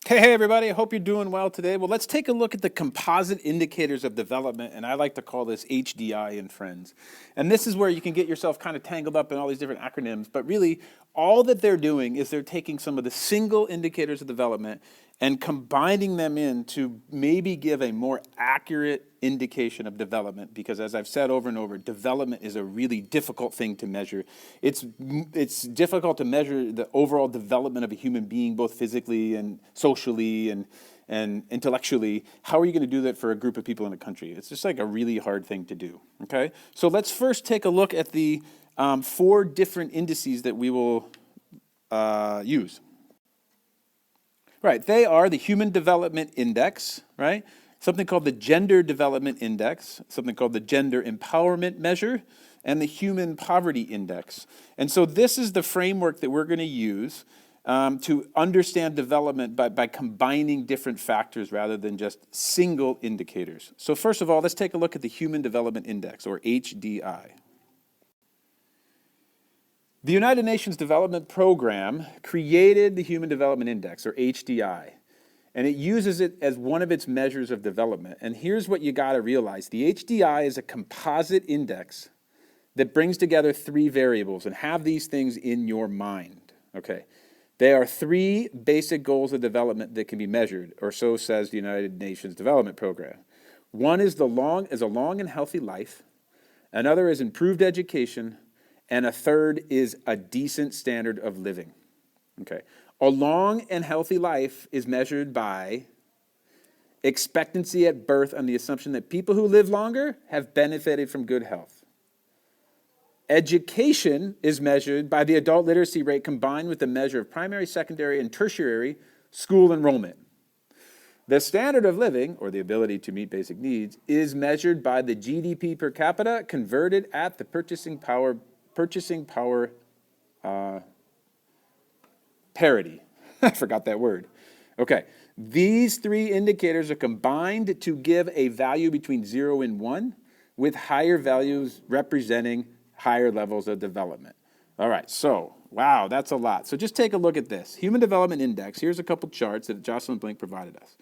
Hey everybody, I hope you're doing well today. Well, let's take a look at the composite indicators of development, and I like to call this HDI and friends. And this is where you can get yourself kind of tangled up in all these different acronyms, but really all that they're doing is they're taking some of the single indicators of development and combining them in to maybe give a more accurate indication of development, because as I've said over and over, development is a really difficult thing to measure. It's difficult to measure the overall development of a human being, both physically and socially and intellectually. How are you going to do that for a group of people in a country? It's just like a really hard thing to do, okay? So let's first take a look at the 4 different indices that we will use. Right, they are the Human Development Index, right? Something called the Gender Development Index, something called the Gender Empowerment Measure, and the Human Poverty Index. And so this is the framework that we're going to use to understand development by combining different factors rather than just single indicators. So first of all, let's take a look at the Human Development Index, or HDI. The United Nations Development Program created the Human Development Index, or HDI, and it uses it as one of its measures of development. And here's what you got to realize. The HDI is a composite index that brings together 3 variables, and have these things in your mind, okay? There are 3 basic goals of development that can be measured, or so says the United Nations Development Program. One is a long and healthy life, another is improved education, and a third is a decent standard of living. Okay. A long and healthy life is measured by expectancy at birth on the assumption that people who live longer have benefited from good health. Education is measured by the adult literacy rate combined with the measure of primary, secondary, and tertiary school enrollment. The standard of living, or the ability to meet basic needs, is measured by the GDP per capita converted at the purchasing power parity. I forgot that word. Okay, these 3 indicators are combined to give a value between 0 and 1, with higher values representing higher levels of development. All right, so, wow, that's a lot. So just take a look at this. Human Development Index, here's a couple charts that Jocelyn Blink provided us.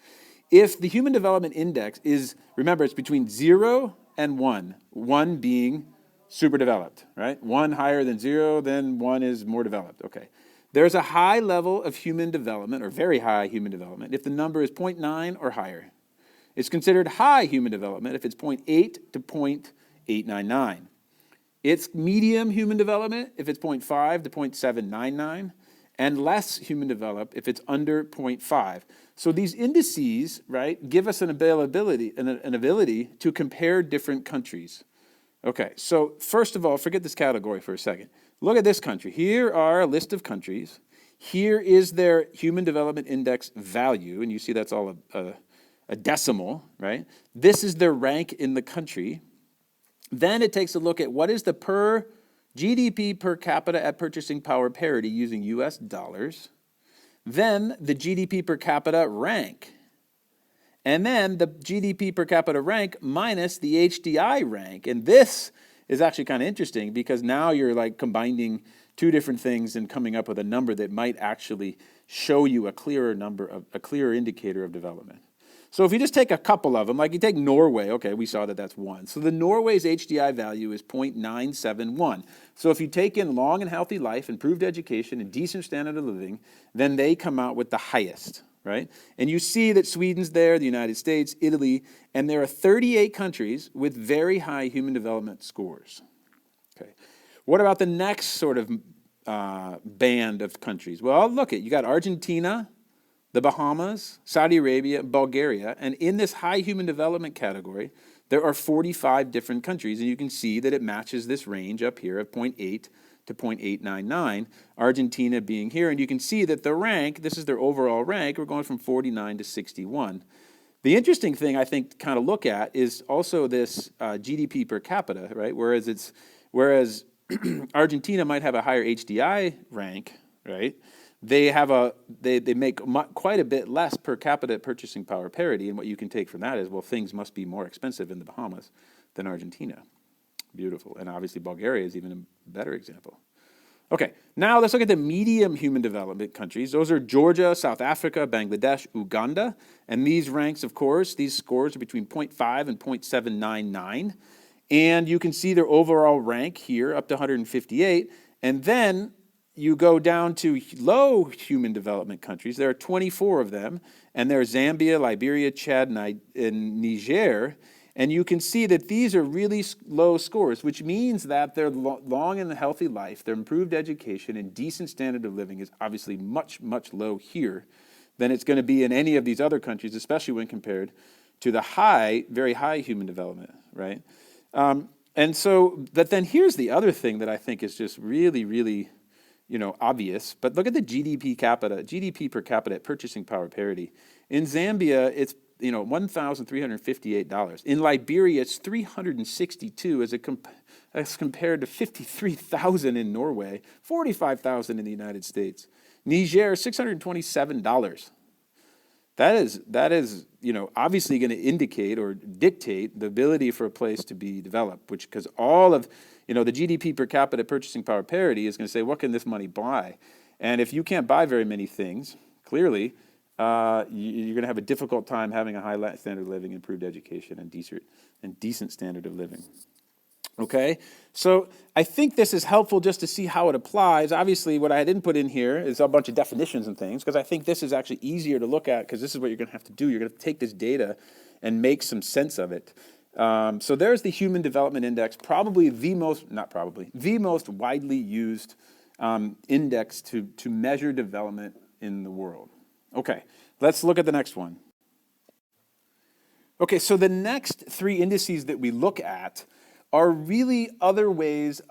If the Human Development Index is, remember, it's between 0 and 1, 1 being super developed, right? 1 higher than 0, then 1 is more developed. Okay. There's a high level of human development, or very high human development, if the number is 0.9 or higher. It's considered high human development if it's 0.8 to 0.899. It's medium human development if it's 0.5 to 0.799, and less human developed if it's under 0.5. So these indices, right, give us an ability to compare different countries. Okay, so first of all, forget this category for a second. Look at this country. Here are a list of countries. Here is their Human Development Index value, and you see that's all a decimal, right? This is their rank in the country. Then it takes a look at what is the GDP per capita at purchasing power parity using US dollars. Then the GDP per capita rank. And then the GDP per capita rank minus the HDI rank. And this is actually kind of interesting because now you're like combining 2 different things and coming up with a number that might actually show you a clearer indicator of development. So if you just take a couple of them, like you take Norway, okay, we saw that that's 1. So the Norway's HDI value is 0.971. So if you take in long and healthy life, improved education, and decent standard of living, then they come out with the highest. Right? And you see that Sweden's there, the United States, Italy, and there are 38 countries with very high human development scores. Okay. What about the next sort of band of countries? Well, look at, you got Argentina, the Bahamas, Saudi Arabia, Bulgaria, and in this high human development category, there are 45 different countries, and you can see that it matches this range up here of 0.8 to 0.899, Argentina being here. And you can see that the rank, this is their overall rank, we're going from 49 to 61. The interesting thing I think to kind of look at is also this GDP per capita, right? Whereas Argentina might have a higher HDI rank, right? They make quite a bit less per capita purchasing power parity, and what you can take from that is, well, things must be more expensive in the Bahamas than Argentina. Beautiful. And obviously Bulgaria is even a better example. Okay, now let's look at the medium human development countries. Those are Georgia, South Africa, Bangladesh, Uganda. And these ranks, of course, these scores are between 0.5 and 0.799. And you can see their overall rank here up to 158. And then you go down to low human development countries. There are 24 of them. And they're Zambia, Liberia, Chad, and Niger. And you can see that these are really low scores, which means that their long and healthy life, their improved education, and decent standard of living is obviously much, much low here than it's going to be in any of these other countries, especially when compared to the high, very high human development, right? And so, but then here's the other thing that I think is just really, really, obvious. But look at the GDP per capita purchasing power parity. In Zambia, it's $1,358. In Liberia, it's $362 as compared to $53,000 in Norway, $45,000 in the United States. Niger, $627. That is obviously going to indicate or dictate the ability for a place to be developed, because all of the GDP per capita purchasing power parity is going to say, what can this money buy? And if you can't buy very many things, clearly, you're going to have a difficult time having a high standard of living, improved education, and decent standard of living. Okay, so I think this is helpful just to see how it applies. Obviously, what I didn't put in here is a bunch of definitions and things, because I think this is actually easier to look at, because this is what you're going to have to do. You're going to have to take this data and make some sense of it. So there's the Human Development Index, the most widely used index to measure development in the world. Okay, let's look at the next one. Okay, so the next three indices that we look at are really other ways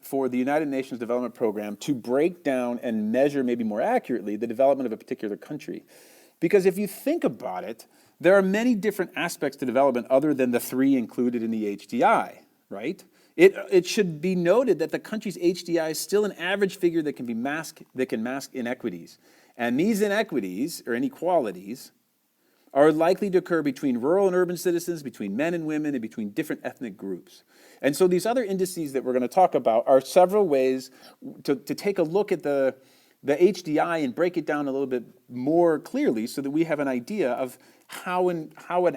for the United Nations Development Program to break down and measure maybe more accurately the development of a particular country. Because if you think about it, there are many different aspects to development other than the three included in the HDI, right? It should be noted that the country's HDI is still an average figure that can mask inequities. And these inequities, or inequalities, are likely to occur between rural and urban citizens, between men and women, and between different ethnic groups. And so these other indices that we're going to talk about are several ways to take a look at the HDI and break it down a little bit more clearly so that we have an idea of how an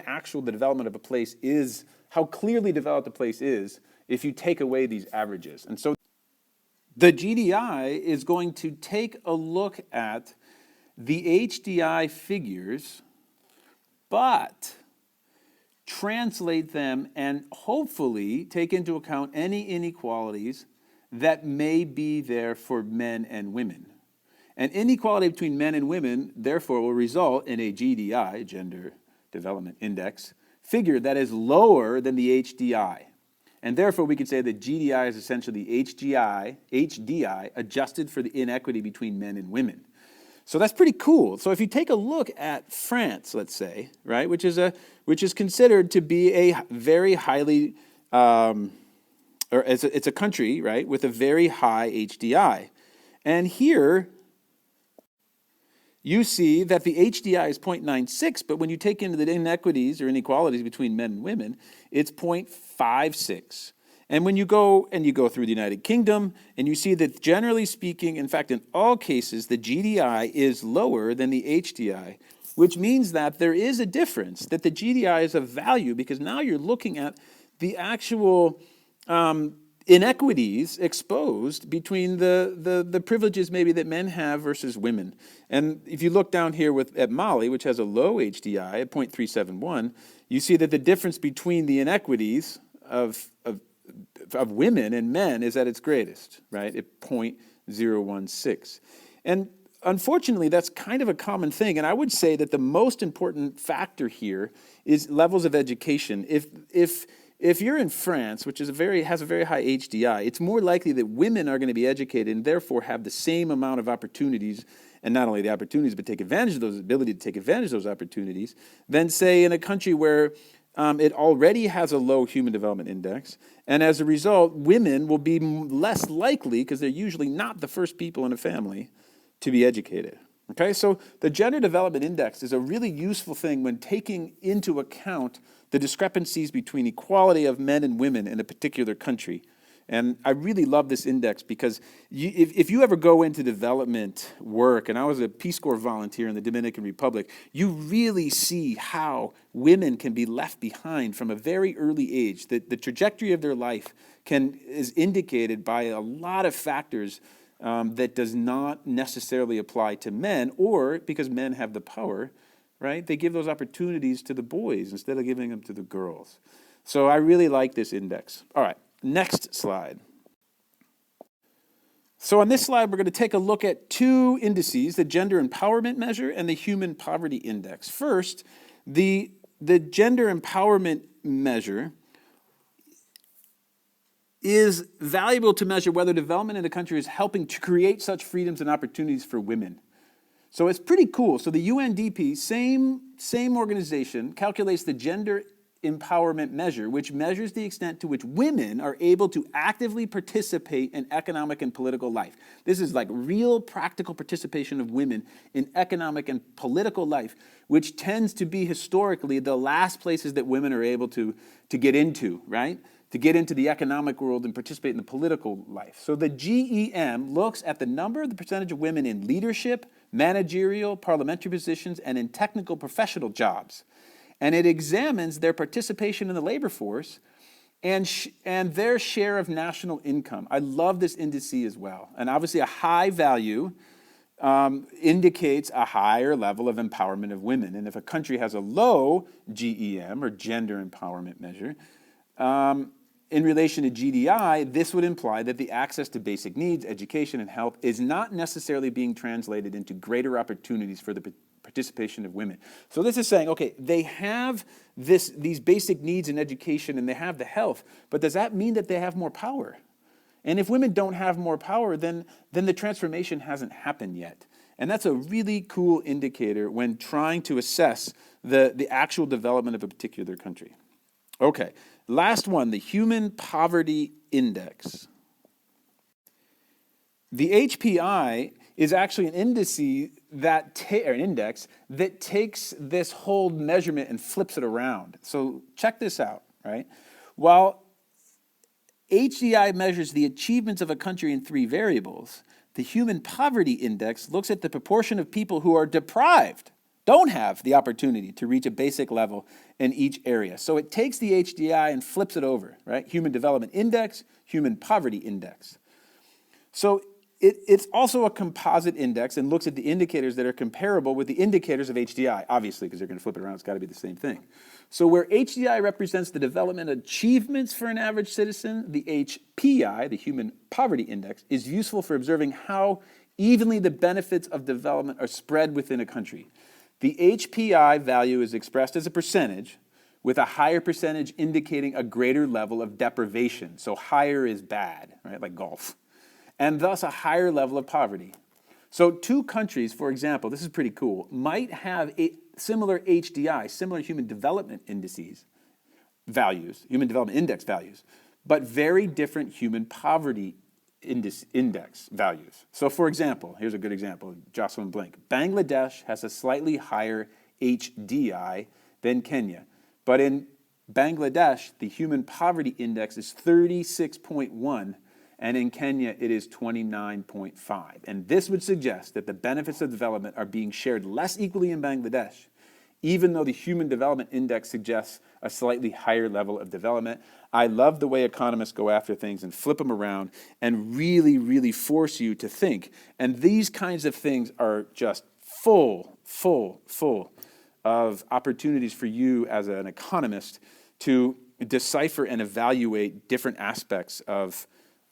actual the development of a place is, how clearly developed a place is if you take away these averages. And so the GDI is going to take a look at the HDI figures, but translate them and hopefully take into account any inequalities that may be there for men and women. And inequality between men and women, therefore, will result in a GDI, Gender Development Index, figure that is lower than the HDI. And therefore, we could say that GDI is essentially HDI adjusted for the inequity between men and women. So that's pretty cool. So if you take a look at France, let's say, right, which is considered to be a very highly, it's a country, right, with a very high HDI. And here you see that the HDI is 0.96, but when you take into the inequities or inequalities between men and women, it's 0.56. And when you go through the United Kingdom, and you see that generally speaking, in fact, in all cases, the GDI is lower than the HDI, which means that there is a difference, that the GDI is of value, because now you're looking at the actual inequities exposed between the privileges maybe that men have versus women. And if you look down here at Mali, which has a low HDI at 0.371, you see that the difference between the inequities of women and men is at its greatest, right, at 0.016. And unfortunately, that's kind of a common thing. And I would say that the most important factor here is levels of education. If you're in France, which has a very high HDI, it's more likely that women are going to be educated and therefore have the same amount of opportunities, and not only the opportunities, but take advantage of those, ability to take advantage of those opportunities, than, say, in a country where it already has a low human development index, and as a result, women will be less likely, because they're usually not the first people in a family, to be educated. Okay, so the Gender Development Index is a really useful thing when taking into account the discrepancies between equality of men and women in a particular country. And I really love this index because if you ever go into development work, and I was a Peace Corps volunteer in the Dominican Republic, you really see how women can be left behind from a very early age. The trajectory of their life is indicated by a lot of factors that does not necessarily apply to men, or because men have the power, right? They give those opportunities to the boys instead of giving them to the girls. So I really like this index. All right, next slide. So on this slide, we're going to take a look at two indices, the Gender Empowerment Measure and the Human Poverty Index. First, the Gender Empowerment Measure is valuable to measure whether development in a country is helping to create such freedoms and opportunities for women. So it's pretty cool. So the UNDP, same organization, calculates the Gender Empowerment Measure, which measures the extent to which women are able to actively participate in economic and political life. This is like real practical participation of women in economic and political life, which tends to be historically the last places that women are able to get into, right? To get into the economic world and participate in the political life. So the GEM looks at the percentage of women in leadership, managerial, parliamentary positions, and in technical professional jobs. And it examines their participation in the labor force and their share of national income. I love this indice as well. And obviously a high value indicates a higher level of empowerment of women. And if a country has a low GEM, or Gender Empowerment Measure, in relation to GDI, this would imply that the access to basic needs, education, and health is not necessarily being translated into greater opportunities for the participation of women. So this is saying, okay, they have these basic needs in education and they have the health, but does that mean that they have more power? And if women don't have more power, then the transformation hasn't happened yet. And that's a really cool indicator when trying to assess the actual development of a particular country. Okay, last one, the Human Poverty Index. The HPI is actually an index that takes this whole measurement and flips it around. So check this out, right? While HDI measures the achievements of a country in 3 variables, the Human Poverty Index looks at the proportion of people who are deprived, don't have the opportunity to reach a basic level in each area. So it takes the HDI and flips it over, right? Human Development Index, Human Poverty Index. So it's also a composite index and looks at the indicators that are comparable with the indicators of HDI, obviously, because they're going to flip it around, it's got to be the same thing. So where HDI represents the development achievements for an average citizen, the HPI, the Human Poverty Index, is useful for observing how evenly the benefits of development are spread within a country. The HPI value is expressed as a percentage, with a higher percentage indicating a greater level of deprivation. So higher is bad, right, like golf. And thus a higher level of poverty. So 2 countries, for example, this is pretty cool, might have a similar HDI, similar human development indices, values, human development index values, but very different human poverty index values. So for example, here's a good example, Jocelyn Blink. Bangladesh has a slightly higher HDI than Kenya, but in Bangladesh, the human poverty index is 36.1, and in Kenya, it is 29.5. And this would suggest that the benefits of development are being shared less equally in Bangladesh, even though the Human Development Index suggests a slightly higher level of development. I love the way economists go after things and flip them around and really, really force you to think. And these kinds of things are just full of opportunities for you as an economist to decipher and evaluate different aspects of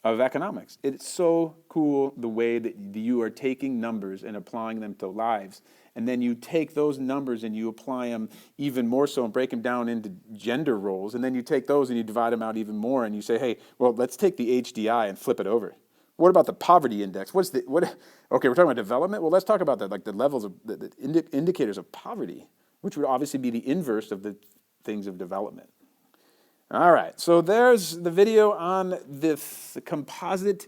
economics. It's so cool the way that you are taking numbers and applying them to lives. And then you take those numbers and you apply them even more so and break them down into gender roles. And then you take those and you divide them out even more and you say, hey, well, let's take the HDI and flip it over. What about the poverty index? Okay, we're talking about development. Well, let's talk about that, like the levels of the indicators of poverty, which would obviously be the inverse of the things of development. All right, so there's the video on the composite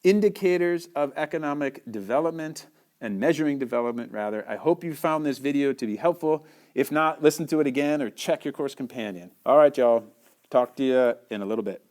indicators of economic development and measuring development, rather. I hope you found this video to be helpful. If not, listen to it again or check your course companion. All right, y'all. Talk to you in a little bit.